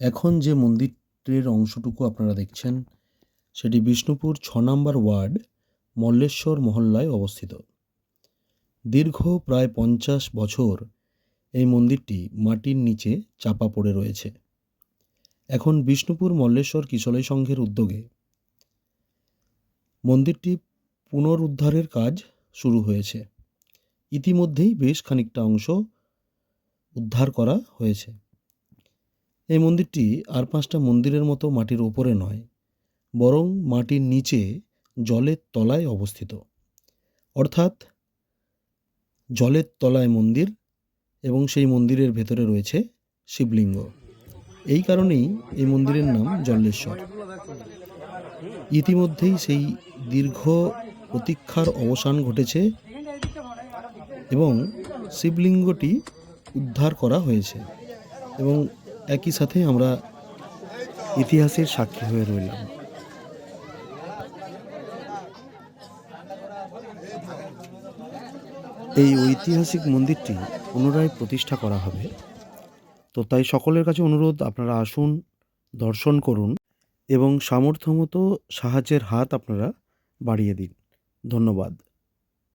এখন যে মন্দিরের অংশটুকু আপনারা দেখছেন সেটি বিষ্ণুপুর ৬ নম্বর ওয়ার্ড মল্লেশ্বর মহল্লায় অবস্থিত। দীর্ঘ প্রায় ৫০ বছর এই মন্দিরটি মাটির নিচে চাপা পড়ে রয়েছে। এখন বিষ্ণুপুর মল্লেশ্বর কিশলয় সংঘের উদ্যোগে মন্দিরটি পুনরুদ্ধারের কাজ শুরু হয়েছে। ইতিমধ্যেই বেশ খানিকটা অংশ উদ্ধার করা হয়েছে। এই মন্দিরটি আর ৫টা মন্দিরের মতো মাটির ওপরে নয়, বরং মাটির নিচে জলের তলায় অবস্থিত। অর্থাৎ জলের তলায় মন্দির এবং সেই মন্দিরের ভেতরে রয়েছে শিবলিঙ্গ। এই কারণেই এই মন্দিরের নাম জল্লেশ্বর। ইতিমধ্যেই সেই দীর্ঘ প্রতীক্ষার অবসান ঘটেছে এবং শিবলিঙ্গটি উদ্ধার করা হয়েছে এবং একই সাথে আমরা ইতিহাসের সাক্ষী হয়ে রইলাম। এই ঐতিহাসিক মন্দিরটি পুনরায় প্রতিষ্ঠা করা হবে। তো তাই সকলের কাছে অনুরোধ, আপনারা আসুন, দর্শন করুন এবং সামর্থ্য মতো সাহায্যের হাত আপনারা বাড়িয়ে দিন। ধন্যবাদ।